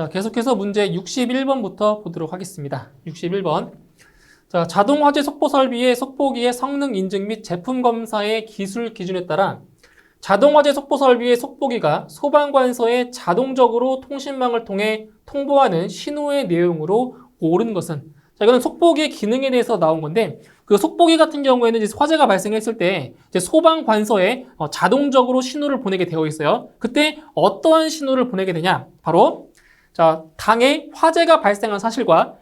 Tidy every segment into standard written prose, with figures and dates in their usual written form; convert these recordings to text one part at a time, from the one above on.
자, 계속해서 문제 61번부터 보도록 하겠습니다. 61번. 자, 자동화재 속보 설비의 속보기의 성능 인증 및 제품 검사의 기술 기준에 따라 자동화재 속보 설비의 속보기가 소방관서에 자동적으로 통신망을 통해 통보하는 신호의 내용으로 옳은 것은, 자, 이거는 속보기의 기능에 대해서 나온 건데, 그 속보기 같은 경우에는 이제 화재가 발생했을 때 이제 소방관서에 자동적으로 신호를 보내게 되어 있어요. 그때 어떠한 신호를 보내게 되냐? 바로 자, 당해 화재가 발생한 사실과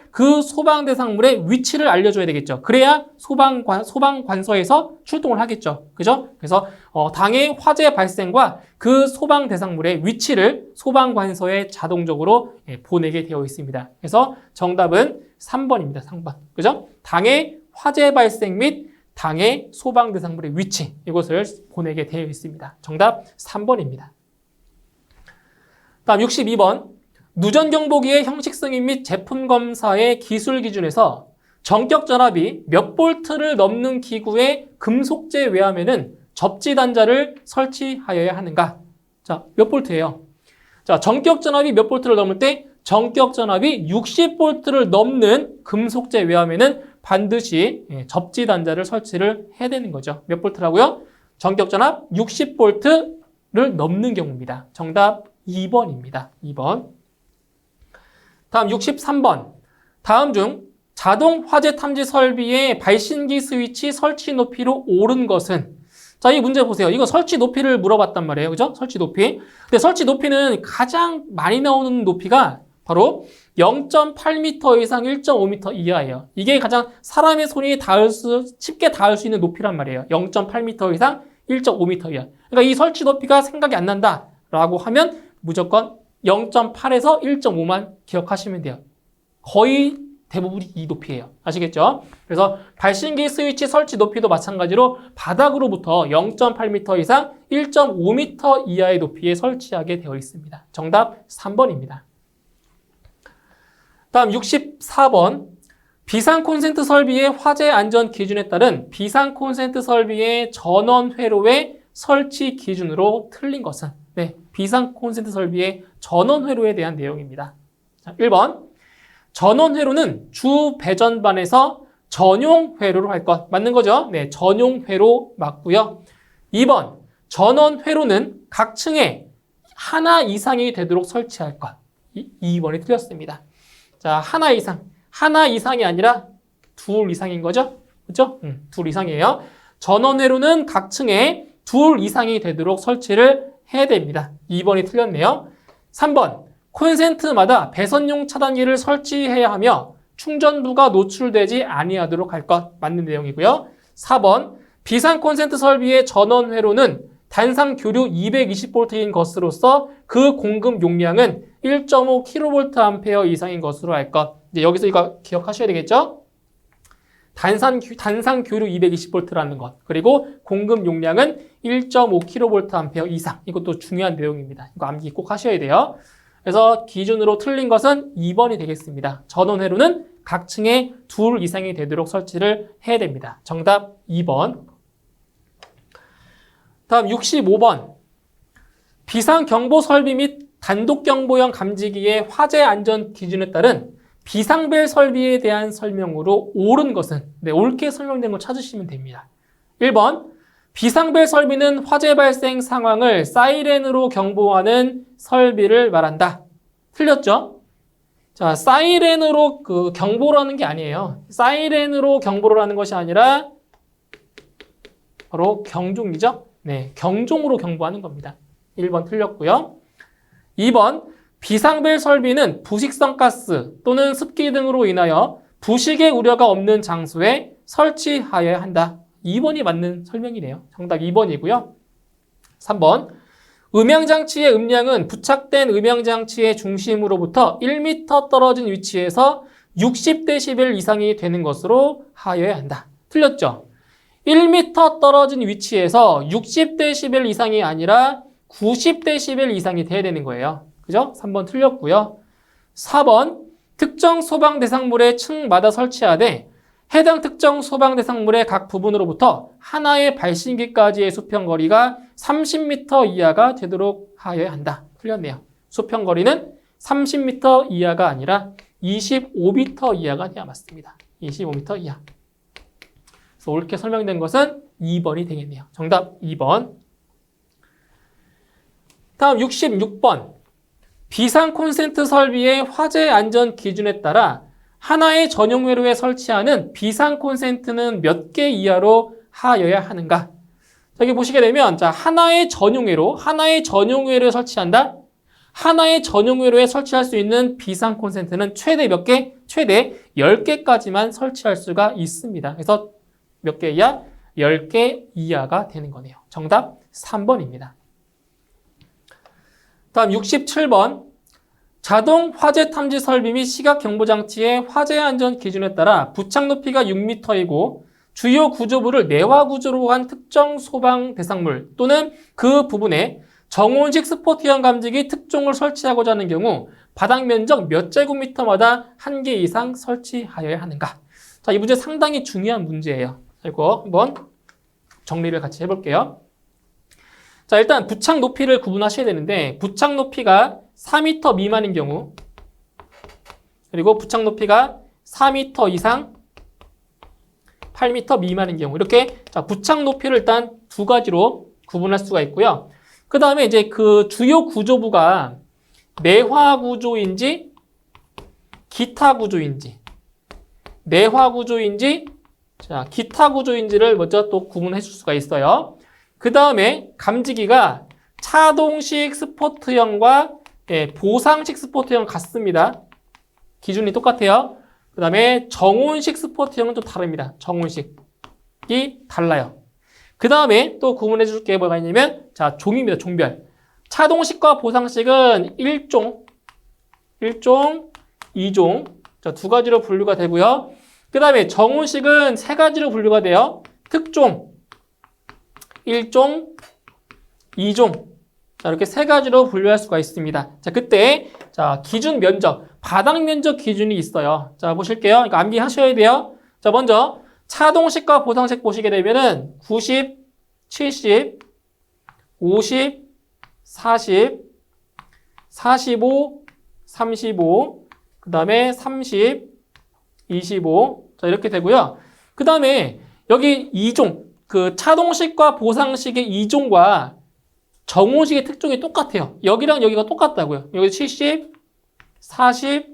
그 소방 대상물의 위치를 알려줘야 되겠죠. 그래야 소방관서에서 출동을 하겠죠. 그죠? 그래서 당해 화재 발생과 그 소방 대상물의 위치를 소방관서에 자동적으로 보내게 되어 있습니다. 그래서 정답은 3번입니다. 3번. 그죠? 당해 화재 발생 및 당해 소방 대상물의 위치, 이것을 보내게 되어 있습니다. 정답 3번입니다. 다음 62번. 누전경보기의 형식 승인 및 제품 검사의 기술 기준에서 전격 전압이 몇 볼트를 넘는 기구의 금속재 외화면은 접지 단자를 설치하여야 하는가? 자, 몇 볼트예요? 자, 전격 전압이 몇 볼트를 넘을 때 전격 전압이 60볼트를 넘는 금속재 외화면은 반드시 접지 단자를 설치를 해야 되는 거죠. 몇 볼트라고요? 전격 전압 60볼트를 넘는 경우입니다. 정답 2번입니다. 2번. 다음 63번. 다음 중 자동 화재 탐지 설비의 발신기 스위치 설치 높이로 옳은 것은? 자, 이 문제 보세요. 이거 설치 높이를 물어봤단 말이에요. 그죠? 설치 높이. 근데 설치 높이는 가장 많이 나오는 높이가 바로 0.8m 이상 1.5m 이하예요. 이게 가장 사람의 손이 쉽게 닿을 수 있는 높이란 말이에요. 0.8m 이상 1.5m 이하. 그러니까 이 설치 높이가 생각이 안 난다라고 하면 무조건 0.8에서 1.5만 기억하시면 돼요. 거의 대부분이 이 높이예요. 아시겠죠? 그래서 발신기 스위치 설치 높이도 마찬가지로 바닥으로부터 0.8m 이상 1.5m 이하의 높이에 설치하게 되어 있습니다. 정답 3번입니다. 다음 64번. 비상 콘센트 설비의 화재 안전 기준에 따른 비상 콘센트 설비의 전원 회로의 설치 기준으로 틀린 것은? 네, 비상 콘센트 설비의 전원 회로에 대한 내용입니다. 자, 1번. 전원 회로는 주 배전반에서 전용 회로로 할 것. 맞는 거죠? 네, 전용 회로 맞고요. 2번. 전원 회로는 각 층에 하나 이상이 되도록 설치할 것. 2번이 틀렸습니다. 자, 하나 이상. 하나 이상이 아니라 둘 이상인 거죠? 그렇죠? 둘 이상이에요. 전원 회로는 각 층에 둘 이상이 되도록 설치를 해야 됩니다. 2번이 틀렸네요. 3번. 콘센트마다 배선용 차단기를 설치해야 하며 충전부가 노출되지 아니하도록 할 것. 맞는 내용이고요. 4번. 비상 콘센트 설비의 전원 회로는 단상 교류 220V인 것으로서 그 공급 용량은 1.5kVA 이상인 것으로 할 것. 이제 여기서 이거 기억하셔야 되겠죠? 단상 교류 220V라는 것. 그리고 공급 용량은 1.5kVA 이상. 이것도 중요한 내용입니다. 이거 암기 꼭 하셔야 돼요. 그래서 기준으로 틀린 것은 2번이 되겠습니다. 전원 회로는 각 층에 둘 이상이 되도록 설치를 해야 됩니다. 정답 2번. 다음 65번. 비상경보 설비 및 단독경보형 감지기의 화재 안전 기준에 따른 비상벨 설비에 대한 설명으로 옳은 것은? 네, 옳게 설명된 거 찾으시면 됩니다. 1번. 비상벨 설비는 화재 발생 상황을 사이렌으로 경보하는 설비를 말한다. 틀렸죠? 자, 사이렌으로 경보를 하는 게 아니에요. 사이렌으로 경보를 하는 것이 아니라 바로 경종이죠? 네, 경종으로 경보하는 겁니다. 1번 틀렸고요. 2번. 비상벨 설비는 부식성 가스 또는 습기 등으로 인하여 부식의 우려가 없는 장소에 설치하여야 한다. 2번이 맞는 설명이네요. 정답 2번이고요. 3번. 음향장치의 음량은 부착된 음향장치의 중심으로부터 1m 떨어진 위치에서 60dB 이상이 되는 것으로 하여야 한다. 틀렸죠? 1m 떨어진 위치에서 60dB 이상이 아니라 90dB 이상이 돼야 되는 거예요. 그죠? 3번 틀렸고요. 4번. 특정 소방 대상물의 층마다 설치하되 해당 특정 소방 대상물의 각 부분으로부터 하나의 발신기까지의 수평거리가 30m 이하가 되도록 하여야 한다. 틀렸네요. 수평거리는 30m 이하가 아니라 25m 이하가 돼야 맞습니다. 25m 이하. 그래서 옳게 설명된 것은 2번이 되겠네요. 정답 2번. 다음 66번. 비상 콘센트 설비의 화재 안전 기준에 따라 하나의 전용 회로에 설치하는 비상 콘센트는 몇 개 이하로 하여야 하는가? 여기 보시게 되면 자, 하나의 전용 회로에 설치한다. 하나의 전용 회로에 설치할 수 있는 비상 콘센트는 최대 몇 개? 최대 10개까지만 설치할 수가 있습니다. 그래서 몇 개 이하? 10개 이하가 되는 거네요. 정답 3번입니다. 다음 67번. 자동 화재 탐지 설비 및 시각 경보 장치의 화재 안전 기준에 따라 부착 높이가 6m이고 주요 구조부를 내화 구조로 한 특정 소방 대상물 또는 그 부분에 정온식 스포트형 감지기 특종을 설치하고자 하는 경우 바닥 면적 몇 제곱미터마다 1개 이상 설치하여야 하는가? 자, 이 문제 상당히 중요한 문제예요. 이거 한번 정리를 같이 해볼게요. 자, 일단 부착 높이를 구분하셔야 되는데 부착 높이가 4m 미만인 경우 그리고 부착 높이가 4m 이상 8m 미만인 경우 이렇게 자, 부착 높이를 일단 두 가지로 구분할 수가 있고요. 그 다음에 이제 그 주요 구조부가 내화 구조인지 기타 구조인지 내화 구조인지 자, 기타 구조인지를 먼저 또 구분해 줄 수가 있어요. 그 다음에 감지기가 차동식 스포트형과 보상식 스포트형 같습니다. 기준이 똑같아요. 그 다음에 정온식 스포트형은 좀 다릅니다. 정온식이 달라요. 그 다음에 또 구분해 줄 게 뭐가 있냐면 자, 종입니다. 종별. 차동식과 보상식은 1종, 2종 자, 두 가지로 분류가 되고요. 그 다음에 정온식은 세 가지로 분류가 돼요. 특종, 1종, 2종 자, 이렇게 세 가지로 분류할 수가 있습니다. 자, 그때 자, 기준 면적, 바닥 면적 기준이 있어요. 자, 보실게요. 이거 암기하셔야 돼요. 자, 먼저 차동식과 보상식 보시게 되면은 90, 70, 50, 40, 45, 35, 그 다음에 30, 25. 자, 이렇게 되고요. 그 다음에 여기 2종, 그 차동식과 보상식의 2종과 정온식의 특종이 똑같아요. 여기랑 여기가 똑같다고요. 여기 70, 40,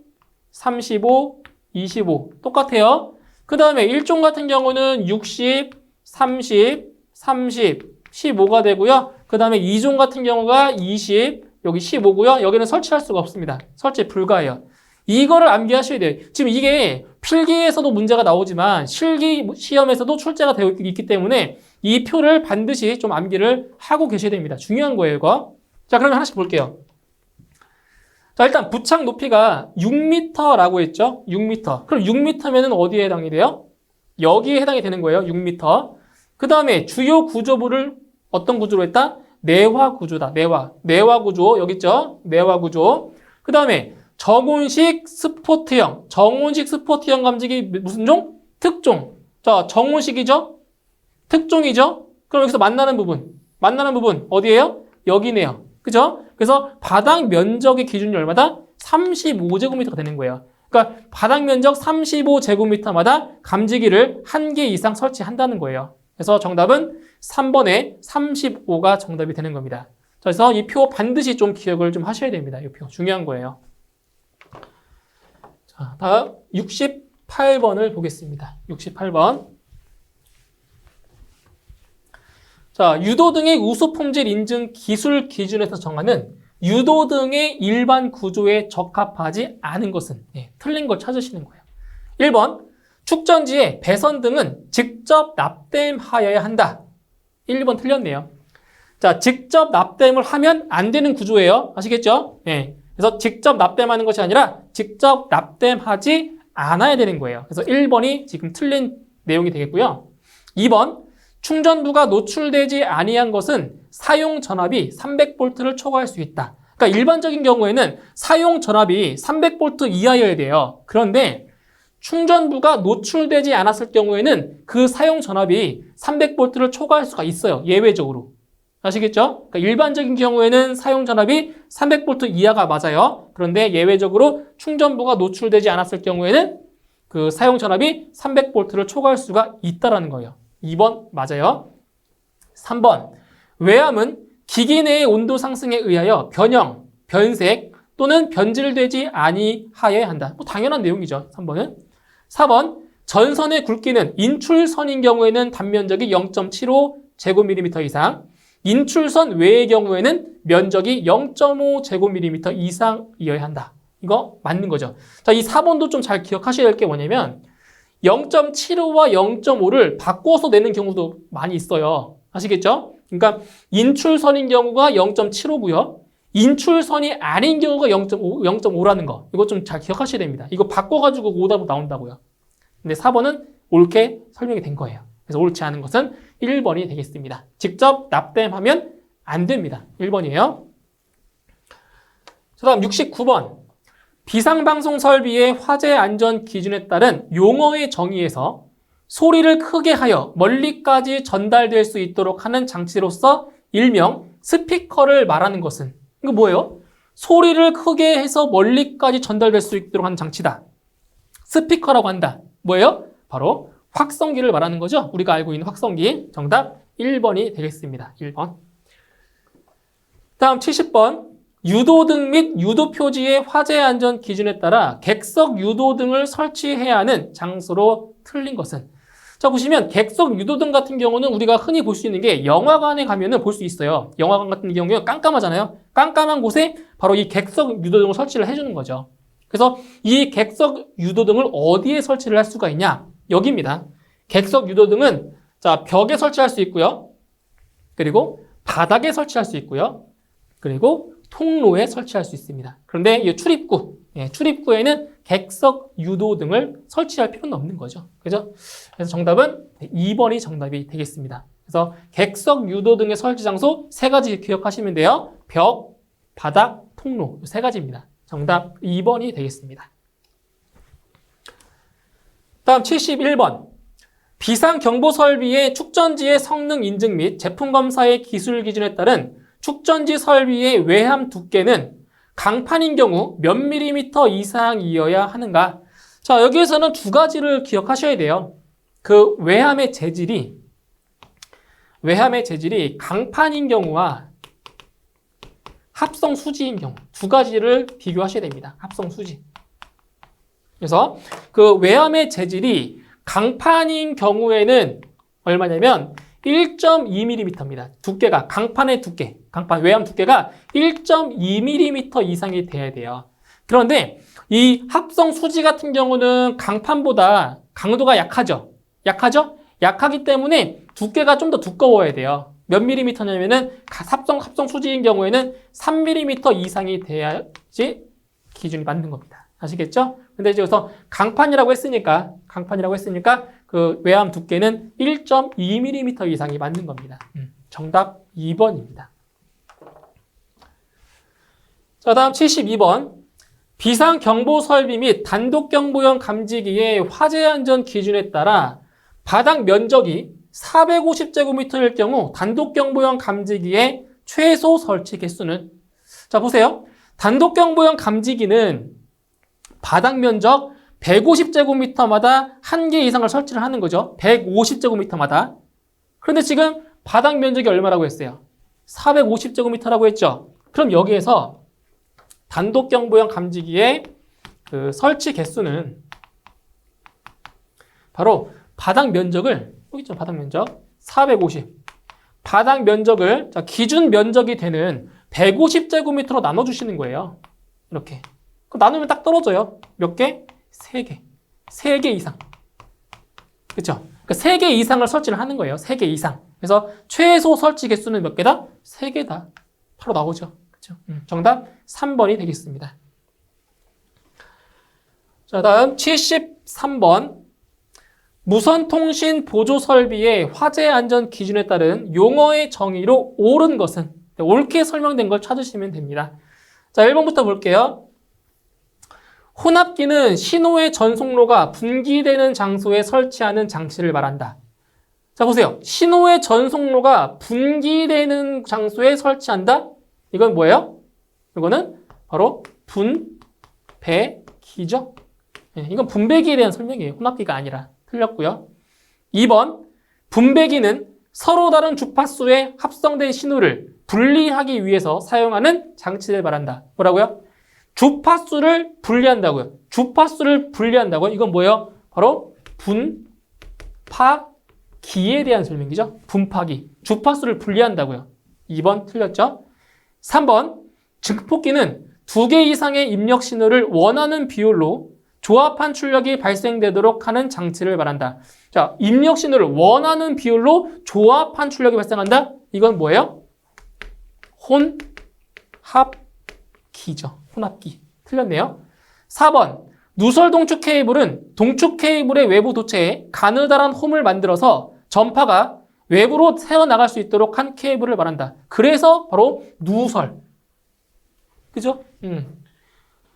35, 25 똑같아요. 그 다음에 1종 같은 경우는 60, 30, 30, 15가 되고요. 그 다음에 2종 같은 경우가 20, 여기 15고요. 여기는 설치할 수가 없습니다. 설치 불가해요. 이거를 암기하셔야 돼요. 지금 이게 필기에서도 문제가 나오지만 실기 시험에서도 출제가 되어 있기 때문에 이 표를 반드시 좀 암기를 하고 계셔야 됩니다. 중요한 거예요, 이거. 자, 그러면 하나씩 볼게요. 자, 일단 부착 높이가 6m라고 했죠? 6m. 그럼 6m면은 어디에 해당이 돼요? 여기에 해당이 되는 거예요, 6m. 그 다음에 주요 구조부를 어떤 구조로 했다? 내화 구조다, 내화. 내화 구조, 여기 있죠? 내화 구조. 그 다음에 정온식 스포트형. 정온식 스포트형 감지기 무슨 종? 특종. 자, 정온식이죠? 특종이죠? 그럼 여기서 만나는 부분 어디예요? 여기네요. 그죠? 그래서 바닥 면적의 기준이 얼마다? 35제곱미터가 되는 거예요. 그러니까 바닥 면적 35제곱미터마다 감지기를 1개 이상 설치한다는 거예요. 그래서 정답은 3번에 35가 정답이 되는 겁니다. 그래서 이 표 반드시 좀 기억을 좀 하셔야 됩니다. 이 표 중요한 거예요. 자, 다음 68번을 보겠습니다. 68번. 자, 유도등의 우수품질 인증 기술 기준에서 정하는 유도등의 일반 구조에 적합하지 않은 것은 틀린 걸 찾으시는 거예요. 1번, 축전지에 배선등은 직접 납땜하여야 한다. 1번 틀렸네요. 자, 직접 납땜을 하면 안 되는 구조예요. 아시겠죠? 네. 그래서 직접 납땜하는 것이 아니라 직접 납땜하지 않아야 되는 거예요. 그래서 1번이 지금 틀린 내용이 되겠고요. 2번, 충전부가 노출되지 아니한 것은 사용 전압이 300V를 초과할 수 있다. 그러니까 일반적인 경우에는 사용 전압이 300V 이하여야 돼요. 그런데 충전부가 노출되지 않았을 경우에는 그 사용 전압이 300V를 초과할 수가 있어요. 예외적으로. 아시겠죠? 그러니까 일반적인 경우에는 사용 전압이 300V 이하가 맞아요. 그런데 예외적으로 충전부가 노출되지 않았을 경우에는 그 사용 전압이 300V를 초과할 수가 있다라는 거예요. 2번 맞아요. 3번 외암은 기기 내의 온도 상승에 의하여 변형, 변색 또는 변질되지 아니하여야 한다. 뭐 당연한 내용이죠. 3번은. 4번 전선의 굵기는 인출선인 경우에는 단면적이 0.75제곱밀리미터 이상, 인출선 외의 경우에는 면적이 0.5제곱밀리미터 이상이어야 한다. 이거 맞는 거죠. 자, 이 4번도 좀 잘 기억하셔야 될 게 뭐냐면 0.75와 0.5를 바꿔서 내는 경우도 많이 있어요. 아시겠죠? 그러니까 인출선인 경우가 0.75고요. 인출선이 아닌 경우가 0.5라는 거. 이거 좀 잘 기억하셔야 됩니다. 이거 바꿔가지고 오답으로 나온다고요. 근데 4번은 옳게 설명이 된 거예요. 그래서 옳지 않은 것은 1번이 되겠습니다. 직접 납땜하면 안 됩니다. 1번이에요. 그 다음 69번. 비상방송 설비의 화재 안전 기준에 따른 용어의 정의에서 소리를 크게 하여 멀리까지 전달될 수 있도록 하는 장치로서 일명 스피커를 말하는 것은, 이거 뭐예요? 소리를 크게 해서 멀리까지 전달될 수 있도록 하는 장치다. 스피커라고 한다. 뭐예요? 바로 확성기를 말하는 거죠. 우리가 알고 있는 확성기. 정답 1번이 되겠습니다. 1번. 다음 70번. 유도등 및 유도표지의 화재 안전 기준에 따라 객석 유도등을 설치해야 하는 장소로 틀린 것은, 자 보시면 객석 유도등 같은 경우는 우리가 흔히 볼 수 있는 게 영화관에 가면은 볼 수 있어요. 영화관 같은 경우는 깜깜하잖아요. 깜깜한 곳에 바로 이 객석 유도등을 설치를 해주는 거죠. 그래서 이 객석 유도등을 어디에 설치를 할 수가 있냐? 여기입니다. 객석 유도등은 자 벽에 설치할 수 있고요. 그리고 바닥에 설치할 수 있고요. 그리고 통로에 설치할 수 있습니다. 그런데 이 출입구에는 객석 유도등을 설치할 필요는 없는 거죠. 그죠? 그래서 정답은 2번이 정답이 되겠습니다. 그래서 객석 유도등의 설치 장소 3가지 기억하시면 돼요. 벽, 바닥, 통로 3가지입니다. 정답 2번이 되겠습니다. 다음 71번. 비상경보 설비의 축전지의 성능 인증 및 제품 검사의 기술 기준에 따른 축전지 설비의 외함 두께는 강판인 경우 몇 밀리미터 이상이어야 하는가? 자, 여기에서는 2가지를 기억하셔야 돼요. 그 외함의 재질이 강판인 경우와 합성 수지인 경우 2가지를 비교하셔야 됩니다. 합성 수지. 그래서 그 외함의 재질이 강판인 경우에는 얼마냐면 1.2mm입니다. 두께가, 강판의 두께, 외함 두께가 1.2mm 이상이 돼야 돼요. 그런데 이 합성 수지 같은 경우는 강판보다 강도가 약하죠? 약하기 때문에 두께가 좀 더 두꺼워야 돼요. 몇 밀리미터냐면은 합성 수지인 경우에는 3mm 이상이 돼야지 기준이 맞는 겁니다. 아시겠죠? 근데 이제 여기서 강판이라고 했으니까 그 외함 두께는 1.2mm 이상이 맞는 겁니다. 정답 2번입니다. 자, 다음 72번. 비상경보 설비 및 단독경보용 감지기의 화재 안전 기준에 따라 바닥 면적이 450제곱미터일 경우 단독경보용 감지기의 최소 설치 개수는, 자 보세요. 단독경보용 감지기는 바닥 면적 150제곱미터마다 1개 이상을 설치를 하는 거죠. 150제곱미터마다. 그런데 지금 바닥 면적이 얼마라고 했어요? 450제곱미터라고 했죠. 그럼 여기에서 단독경보용 감지기의 그 설치 개수는 바로 바닥 면적을, 여기 있죠, 바닥 면적 450. 바닥 면적을 자, 기준 면적이 되는 150제곱미터로 나눠주시는 거예요. 이렇게. 그럼 나누면 딱 떨어져요. 몇 개? 3개. 3개 이상. 그렇죠? 그러니까 3개 이상을 설치를 하는 거예요. 3개 이상. 그래서 최소 설치 개수는 몇 개다? 3개다. 바로 나오죠. 그렇죠? 정답 3번이 되겠습니다. 자, 다음 73번. 무선통신 보조 설비의 화재 안전 기준에 따른 용어의 정의로 옳은 것은, 옳게 설명된 걸 찾으시면 됩니다. 자, 1번부터 볼게요. 혼합기는 신호의 전송로가 분기되는 장소에 설치하는 장치를 말한다. 자, 보세요. 신호의 전송로가 분기되는 장소에 설치한다? 이건 뭐예요? 이거는 바로 분배기죠. 네, 이건 분배기에 대한 설명이에요. 혼합기가 아니라. 틀렸고요. 2번, 분배기는 서로 다른 주파수에 합성된 신호를 분리하기 위해서 사용하는 장치를 말한다. 뭐라고요? 주파수를 분리한다고요. 주파수를 분리한다고요. 이건 뭐예요? 바로 분파기에 대한 설명이죠. 분파기. 주파수를 분리한다고요. 2번 틀렸죠? 3번, 증폭기는 2개 이상의 입력 신호를 원하는 비율로 조합한 출력이 발생되도록 하는 장치를 말한다. 자, 입력 신호를 원하는 비율로 조합한 출력이 발생한다? 이건 뭐예요? 혼합기죠. 혼합기. 틀렸네요. 4번, 누설 동축 케이블은 동축 케이블의 외부 도체에 가느다란 홈을 만들어서 전파가 외부로 새어나갈 수 있도록 한 케이블을 말한다. 그래서 바로 누설. 그죠?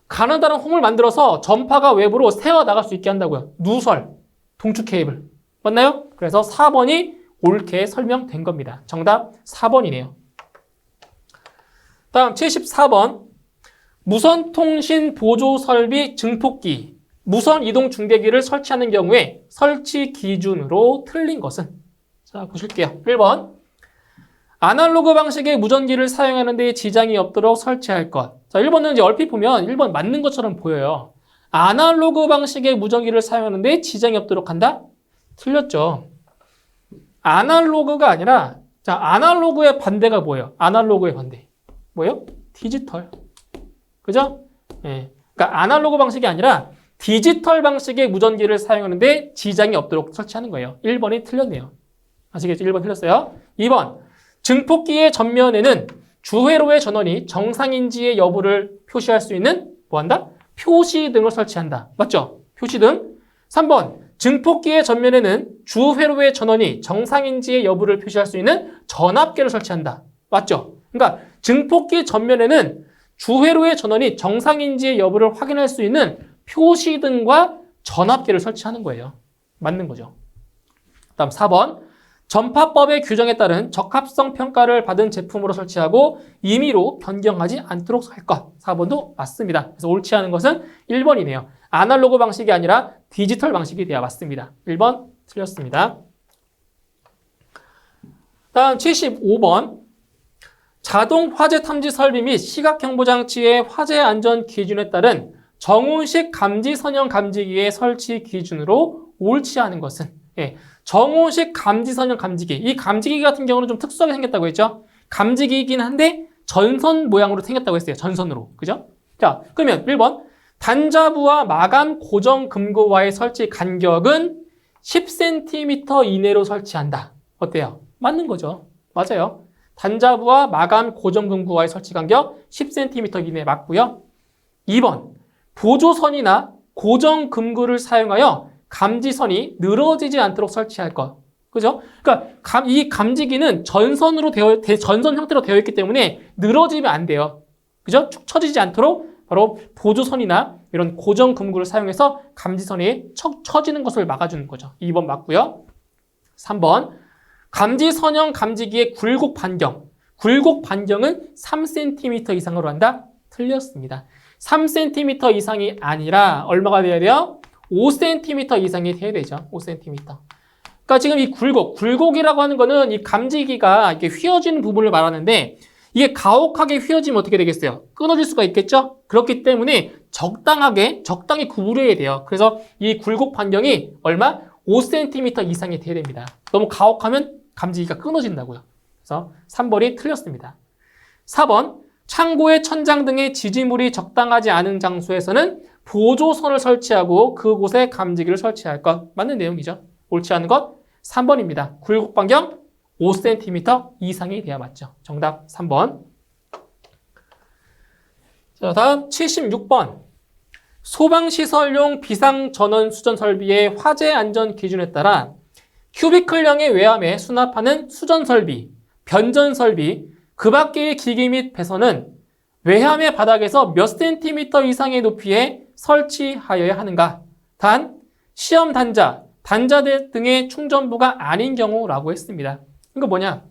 가느다란 홈을 만들어서 전파가 외부로 새어나갈 수 있게 한다고요. 누설, 동축 케이블. 맞나요? 그래서 4번이 옳게 설명된 겁니다. 정답 4번이네요. 다음 74번. 무선 통신 보조 설비 증폭기, 무선 이동 중계기를 설치하는 경우에 설치 기준으로 틀린 것은? 자, 보실게요. 1번. 아날로그 방식의 무전기를 사용하는 데 지장이 없도록 설치할 것. 자, 1번은 이제 얼핏 보면 1번 맞는 것처럼 보여요. 아날로그 방식의 무전기를 사용하는 데 지장이 없도록 한다? 틀렸죠. 아날로그가 아니라, 자, 아날로그의 반대가 뭐예요? 아날로그의 반대. 뭐예요? 디지털. 그죠? 예. 그러니까 아날로그 방식이 아니라 디지털 방식의 무전기를 사용하는데 지장이 없도록 설치하는 거예요. 1번이 틀렸네요. 아시겠죠? 1번 틀렸어요. 2번. 증폭기의 전면에는 주회로의 전원이 정상인지의 여부를 표시할 수 있는 뭐한다? 표시등을 설치한다. 맞죠? 표시등. 3번. 증폭기의 전면에는 주회로의 전원이 정상인지의 여부를 표시할 수 있는 전압계를 설치한다. 맞죠? 그러니까 증폭기 전면에는 주회로의 전원이 정상인지의 여부를 확인할 수 있는 표시등과 전압계를 설치하는 거예요. 맞는 거죠. 다음 4번. 전파법의 규정에 따른 적합성 평가를 받은 제품으로 설치하고 임의로 변경하지 않도록 할 것. 4번도 맞습니다. 그래서 옳지 않은 것은 1번이네요. 아날로그 방식이 아니라 디지털 방식이 돼야 맞습니다. 1번 틀렸습니다. 다음 75번. 자동 화재 탐지 설비 및 시각 경보 장치의 화재 안전 기준에 따른 정온식 감지 선형 감지기의 설치 기준으로 옳지 않은 것은? 예, 정온식 감지 선형 감지기. 이 감지기 같은 경우는 좀 특수하게 생겼다고 했죠. 감지기이긴 한데 전선 모양으로 생겼다고 했어요. 전선으로. 그죠? 자, 그러면 1번. 단자부와 마감 고정 금고와의 설치 간격은 10cm 이내로 설치한다. 어때요? 맞는 거죠. 맞아요. 단자부와 마감 고정 금고와의 설치 간격 10cm 이내 맞고요. 2번. 보조선이나 고정 금고를 사용하여 감지선이 늘어지지 않도록 설치할 것. 그죠? 그러니까 이 감지기는 전선 형태로 되어 있기 때문에 늘어지면 안 돼요. 그죠? 축 처지지 않도록 바로 보조선이나 이런 고정 금고를 사용해서 감지선이 처지는 것을 막아주는 거죠. 2번 맞고요. 3번. 감지 선형 감지기의 굴곡 반경. 굴곡 반경은 3cm 이상으로 한다? 틀렸습니다. 3cm 이상이 아니라 얼마가 돼야 돼요? 5cm 이상이 돼야 되죠. 5cm. 그러니까 지금 이 굴곡이라고 하는 거는 이 감지기가 이렇게 휘어지는 부분을 말하는데 이게 가혹하게 휘어지면 어떻게 되겠어요? 끊어질 수가 있겠죠? 그렇기 때문에 적당히 구부려야 돼요. 그래서 이 굴곡 반경이 얼마? 5cm 이상이 돼야 됩니다. 너무 가혹하면 감지기가 끊어진다고요. 그래서 3번이 틀렸습니다. 4번. 창고의 천장 등의 지지물이 적당하지 않은 장소에서는 보조선을 설치하고 그곳에 감지기를 설치할 것. 맞는 내용이죠. 옳지 않은 것 3번입니다. 굴곡 반경 5cm 이상이 돼야 맞죠. 정답 3번. 자, 다음 76번. 소방시설용 비상전원 수전 설비의 화재 안전 기준에 따라 큐비클형의 외암에 수납하는 수전 설비, 변전 설비, 그 밖의 기기 및 배선은 외암의 바닥에서 몇 센티미터 이상의 높이에 설치하여야 하는가? 단, 시험 단자, 단자대 등의 충전부가 아닌 경우라고 했습니다. 이거 뭐냐?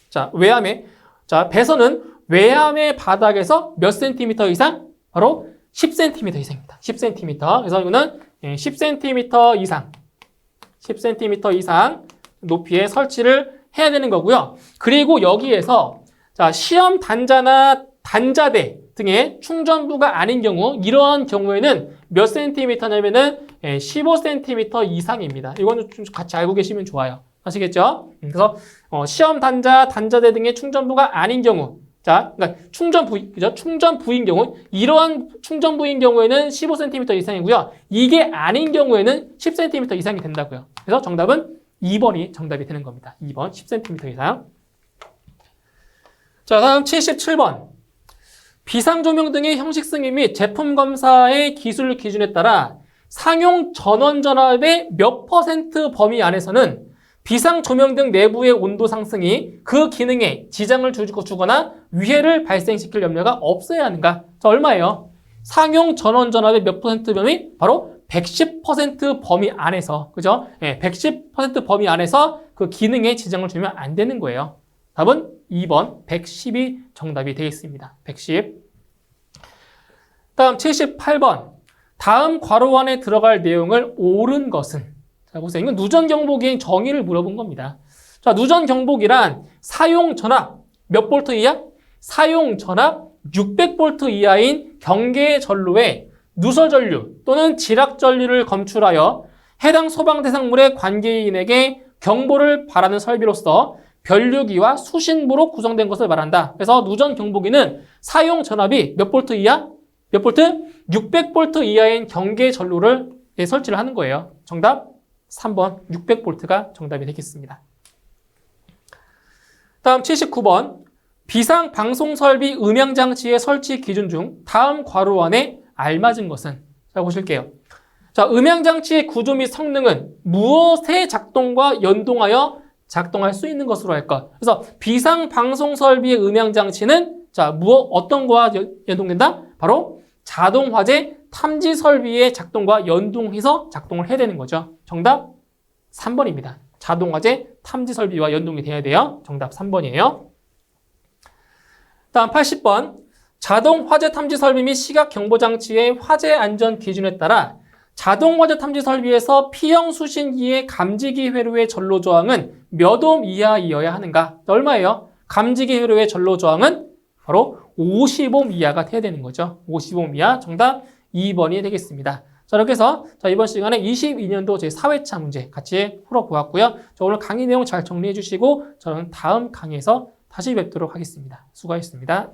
자, 외암의, 자, 배선은 외암의 바닥에서 몇 센티미터 이상? 바로 10cm 이상입니다. 10cm. 그래서 이거는 10cm 이상, 10cm 이상 높이에 설치를 해야 되는 거고요. 그리고 여기에서 자, 시험 단자나 단자대 등의 충전부가 아닌 경우, 이러한 경우에는 몇 센티미터냐면은 15cm 이상입니다. 이거는 좀 같이 알고 계시면 좋아요. 아시겠죠? 그래서 시험 단자, 단자대 등의 충전부가 아닌 경우, 자, 그러니까 그죠? 충전부인 경우, 이러한 충전부인 경우에는 15cm 이상이고요. 이게 아닌 경우에는 10cm 이상이 된다고요. 그래서 정답은 2번이 정답이 되는 겁니다. 2번 10cm 이상. 자, 다음 77번. 비상조명 등의 형식 승인 및 제품 검사의 기술 기준에 따라 상용 전원 전압의 몇 % 범위 안에서는 비상조명 등 내부의 온도 상승이 그 기능에 지장을 주거나 위해를 발생시킬 염려가 없어야 하는가? 자, 얼마예요? 상용 전원 전압의 몇 % 범위? 바로 110% 범위 안에서, 그죠? 110% 범위 안에서 그 기능에 지장을 주면 안 되는 거예요. 답은 2번 110이 정답이 되겠습니다. 110. 다음 78번. 다음 괄호 안에 들어갈 내용을 옳은 것은? 자, 보세요. 이건 누전 경보기의 정의를 물어본 겁니다. 자, 누전 경보기란 사용 전압 몇 볼트 이하? 사용 전압 600V 이하인 경계 전로에 누설 전류 또는 지락 전류를 검출하여 해당 소방 대상물의 관계인에게 경보를 발하는 설비로서 변류기와 수신부로 구성된 것을 말한다. 그래서 누전 경보기는 사용 전압이 몇 볼트 이하? 몇 볼트? 600V 이하인 경계 전로를 설치를 하는 거예요. 정답 3번 600V가 정답이 되겠습니다. 다음 79번. 비상 방송 설비 음향 장치의 설치 기준 중 다음 괄호 안에 알맞은 것은? 자, 보실게요. 자, 음향 장치의 구조 및 성능은 무엇의 작동과 연동하여 작동할 수 있는 것으로 할 것. 그래서 비상 방송 설비의 음향 장치는 자, 어떤 거와 연동된다? 바로 자동 화재 탐지 설비의 작동과 연동해서 작동을 해야 되는 거죠. 정답 3번입니다. 자동 화재 탐지 설비와 연동이 돼야 돼요. 정답 3번이에요. 다음 80번. 자동 화재 탐지 설비 및 시각 경보 장치의 화재 안전 기준에 따라 자동 화재 탐지 설비에서 P형 수신기의 감지기 회로의 전로 저항은 몇 옴 이하이어야 하는가? 얼마예요? 감지기 회로의 전로 저항은 바로 50옴 이하가 돼야 되는 거죠. 50옴 이하. 정답 2번이 되겠습니다. 자, 이렇게 해서 자, 이번 시간에 22년도 제 4회차 문제 같이 풀어보았고요. 자, 오늘 강의 내용 잘 정리해 주시고 저는 다음 강의에서 다시 뵙도록 하겠습니다. 수고하셨습니다.